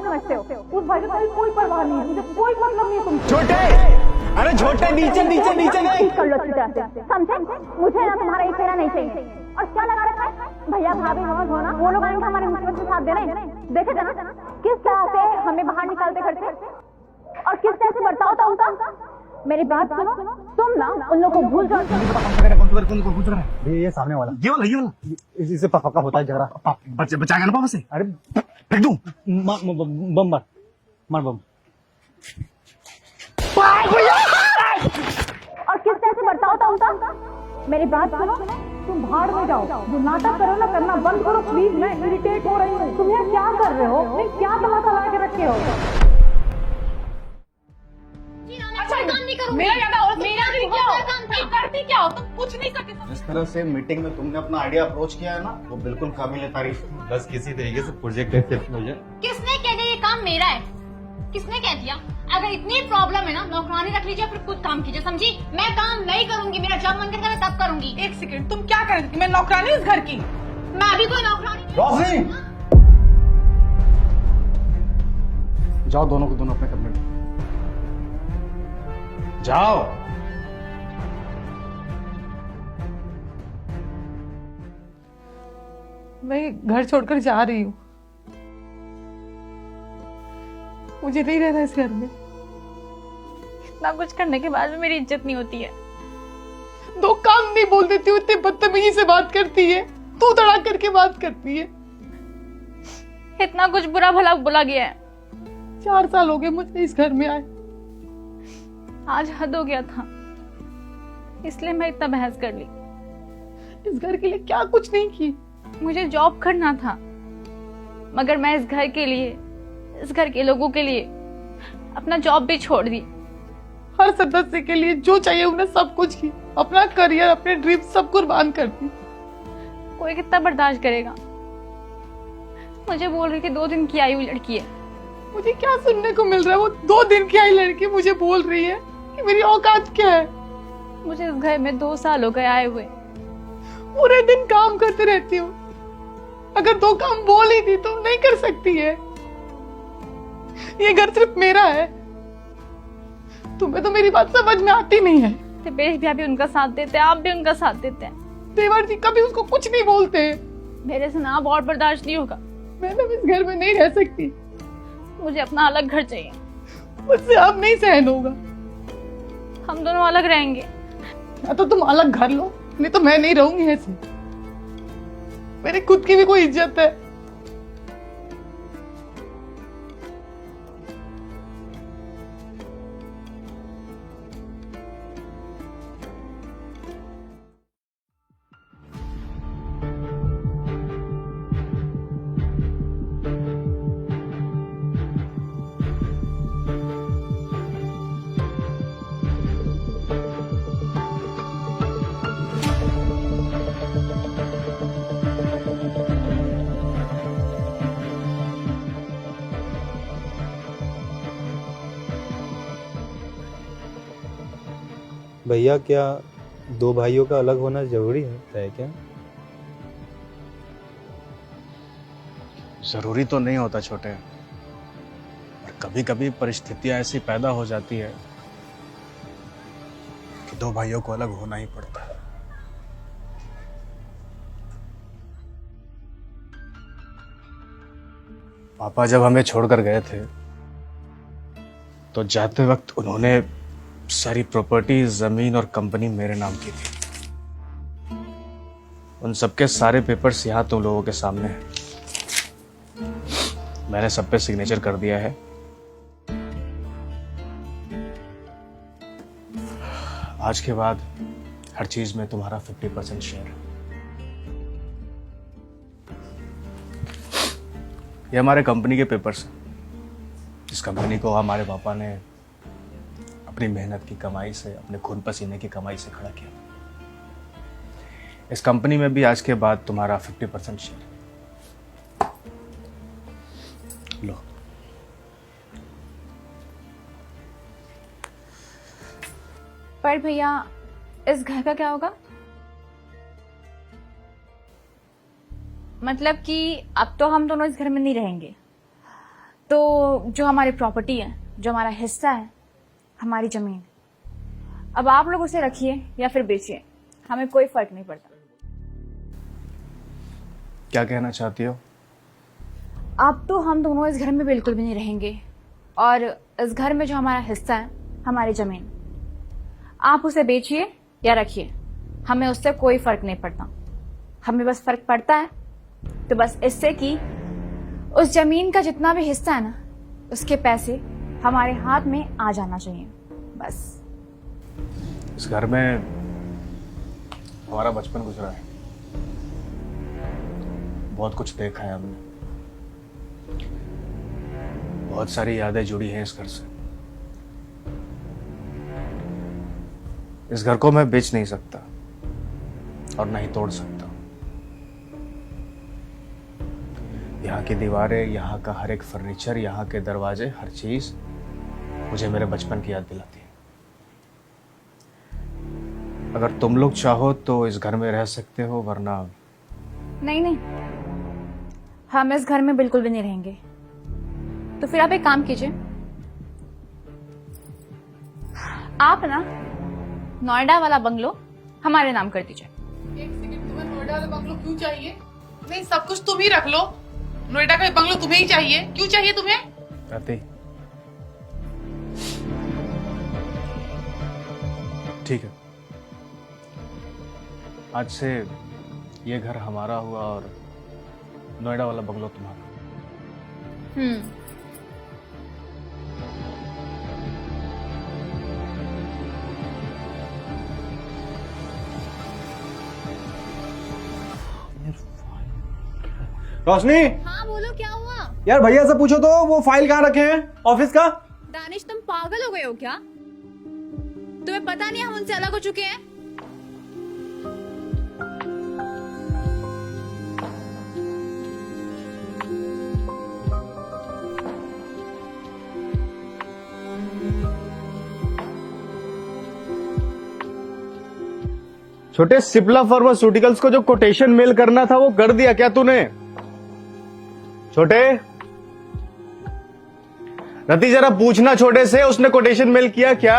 समझते हो? उस भाई को कोई परवाह नहीं है, मुझे कोई मतलब नहीं है तुमसे। छोटे, अरे छोटे नीचे नीचे नीचे नहीं। कर लो अच्छी तरह से, समझे? मुझे ना तुम्हारा एक फेरा नहीं चाहिए। और क्या लगा रखा है? भैया भाभी नवाज हो ना, वो लोग आएंगे हमारे मुसीबत में साथ दे रहे हैं। देखे थे ना किस तरह से हमें बाहर निकालते करते और किस तरह से बर्ताव था उनका। मेरी बात सुनो, तुम ना उन लोगों को भूल जाओ। ये सामने वाला, ये वाला इससे पक्का होता है झगड़ा। बचाएगा ना पापा से? अरे फेंक दूं? बम मार बम। और किस तरह से बर्ताव था उनका। मेरी बात सुनो, तुम भाड़ में जाओ। जो नाटक करो ना करना बंद करो प्लीज, मैं इरिटेट हो रही हूँ। तुम यहाँ क्या कर रहे हो? क्या तमाशा लगा के रखे हो? मेरा ज्यादा और मेरा भी क्या हो? करती क्या हो? तुम कुछ नहीं करती। जिस तरह से मीटिंग में तुमने अपना आइडिया अप्रोच किया है ना, वो बिल्कुल काबिल तारीफ है। बस किसी तरीके से प्रोजेक्ट हो जाए। किसने कह दिया ये काम मेरा है? किसने कह दिया? अगर इतनी प्रॉब्लम है ना, नौकरानी रख लीजिए, फिर खुद काम कीजिए, समझी? मैं काम नहीं करूंगी, मेरा जब मन करेगा मैं तब करूंगी। एक सेकंड, तुम क्या कर रही थी? मैं नौकरानी इस घर की? मैं भी कोई नौकरानी नहीं। रोशनी, जाओ दोनों को दोनों अपने कमरे में जाओ। मैं घर छोड़कर जा रही हूँ, मुझे नहीं रहना इस घर में। इतना कुछ करने के बाद भी मेरी इज्जत नहीं होती है। दो काम नहीं बोल देती हूँ, इतनी बदतमीजी से बात करती है, तू तड़ा करके बात करती है। इतना कुछ बुरा भला बोला गया है। 4 साल हो गए मुझे इस घर में आए। आज हद हो गया था, इसलिए मैं इतना बहस कर ली। इस घर के लिए क्या कुछ नहीं की। मुझे जॉब करना था, मगर मैं इस घर के लिए, इस घर के लोगों के लिए अपना जॉब भी छोड़ दी। हर सदस्य के लिए जो चाहिए उन्हें सब कुछ की, अपना करियर, अपने ड्रीम सब कुर्बान कर दी। कोई कितना बर्दाश्त करेगा? मुझे बोल रही थी 2 दिन की आई हुई लड़की है। मुझे क्या सुनने को मिल रहा है? वो 2 दिन की आई लड़की मुझे बोल रही है कि मेरी औकात क्या है। मुझे इस घर में 2 साल हो गए आए हुए। पूरे दिन काम करते रहती हूँ, अगर 2 काम बोल ही दी तो नहीं कर सकती है। ये घर सिर्फ मेरा है, तुम्हें तो मेरी बात समझ में आती नहीं है। दिपेश भैया भी उनका साथ देते हैं, आप भी उनका साथ देते हैं। देवर जी कभी उसको कुछ नहीं बोलते। मेरे से ना और बर्दाश्त नहीं होगा। मैं अब इस घर में नहीं रह सकती, मुझे अपना अलग घर चाहिए। मुझसे अब नहीं सहन होगा। हम दोनों अलग रहेंगे। या तो तुम अलग घर लो, नहीं तो मैं नहीं रहूंगी ऐसे। मेरी खुद की भी कोई इज्जत है। भैया, क्या 2 भाइयों का अलग होना जरूरी है क्या? जरूरी तो नहीं होता छोटे, पर कभी कभी परिस्थितियां ऐसी पैदा हो जाती है कि 2 भाइयों को अलग होना ही पड़ता है। पापा जब हमें छोड़कर गए थे तो जाते वक्त उन्होंने सारी प्रॉपर्टी, जमीन और कंपनी मेरे नाम की थी। उन सबके सारे पेपर्स यहाँ तुम लोगों के सामने हैं। मैंने सब पे सिग्नेचर कर दिया है। आज के बाद हर चीज में तुम्हारा 50% शेयर है। ये हमारे कंपनी के पेपर्स हैं। इस कंपनी को हमारे पापा ने अपनी मेहनत की कमाई से, अपने खून पसीने की कमाई से खड़ा किया। इस कंपनी में भी आज के बाद तुम्हारा 50% शेयर। लो। पर भैया, इस घर का क्या होगा? मतलब कि अब तो हम दोनों इस घर में नहीं रहेंगे, तो जो हमारी प्रॉपर्टी है, जो हमारा हिस्सा है, हमारी जमीन, अब आप लोग उसे रखिए या फिर बेचिए, हमें कोई फर्क नहीं पड़ता। क्या कहना चाहती हो? अब तो हम दोनों इस घर में बिल्कुल भी नहीं रहेंगे, और इस घर में जो हमारा हिस्सा है, हमारी जमीन, आप उसे बेचिए या रखिए, हमें उससे कोई फर्क नहीं पड़ता। हमें बस फर्क पड़ता है तो बस इससे कि उस जमीन का जितना भी हिस्सा है ना, उसके पैसे हमारे हाथ में आ जाना चाहिए, बस। इस घर में हमारा बचपन गुजरा है, बहुत कुछ देखा है हमने, बहुत सारी यादें जुड़ी हैं इस घर से। इस घर को मैं बेच नहीं सकता और ना ही तोड़ सकता। यहाँ की दीवारें, यहाँ का हर एक फर्नीचर, यहाँ के दरवाजे, हर चीज मुझे मेरे बचपन की याद दिलाती है। अगर तुम लोग चाहो तो इस घर में रह सकते हो, वरना नहीं नहीं, हम इस घर में बिल्कुल भी नहीं रहेंगे। तो फिर आप एक काम कीजिए, आप ना नोएडा वाला बंगलो हमारे नाम कर दीजिए। एक सेकंड, तुम्हें नोएडा वाला बंगलो क्यों चाहिए? नहीं, सब कुछ तुम ही रख लो, नोएडा का बंगलो तुम्हें ही चाहिए। क्यों चाहिए तुम्हें? रति, ठीक है, आज से ये घर हमारा हुआ और नोएडा वाला बंगलो तुम्हारा। रोशनी, हाँ बोलो, क्या हुआ? यार भैया से पूछो तो वो फाइल कहाँ रखे हैं ऑफिस का। दानिश, तुम पागल हो गए हो क्या? तुम्हें पता नहीं हम उनसे अलग हो चुके हैं? छोटे, सिप्ला फार्मास्यूटिकल्स को जो कोटेशन मेल करना था वो कर दिया क्या तूने? छोटे, रति जरा पूछना छोटे से, उसने कोटेशन मेल किया क्या?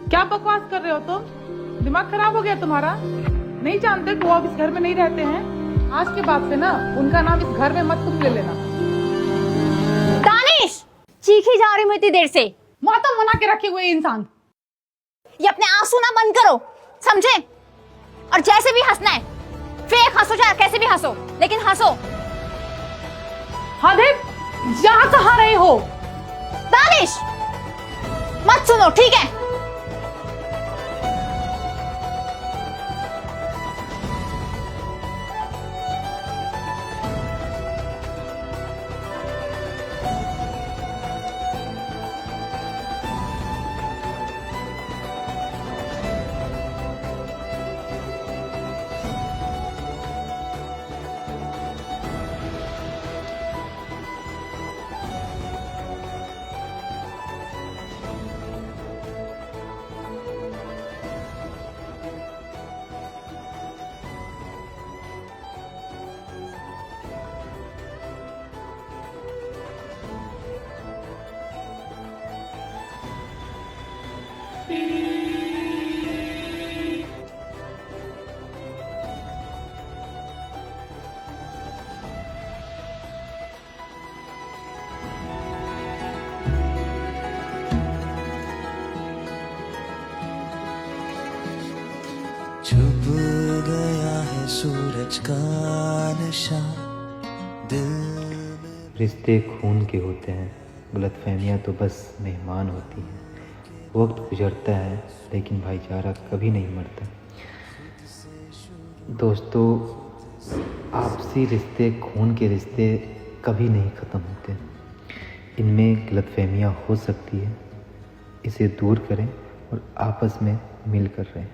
क्या बकवास कर रहे हो तुम? दिमाग खराब हो गया तुम्हारा? नहीं जानते कि वो अब इस घर में नहीं रहते हैं? आज के बाद से ना उनका नाम इस घर में मत तुम ले लेना। दानिश, चीखी जा रही हूँ इतनी देर से। माता मना के रखे हुए इंसान। ये अपने आंसू ना बंद करो, समझे? और जैसे भी हंसना है, फेक हंसो, चाहे कैसे भी हंसो, लेकिन हंसो। हादिब, जा कहाँ रहे हो? दानिश, मत सुनो, ठीक है? छुप गया है सूरज का नशा दिल में। रिश्ते खून के होते हैं, गलतफहमियां तो बस मेहमान होती हैं। वक्त गुजरता है लेकिन भाईचारा कभी नहीं मरता। दोस्तों, आपसी रिश्ते, खून के रिश्ते कभी नहीं ख़त्म होते। इनमें गलतफहमियां हो सकती है, इसे दूर करें और आपस में मिलकर रहें।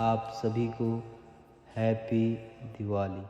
आप सभी को हैप्पी दिवाली।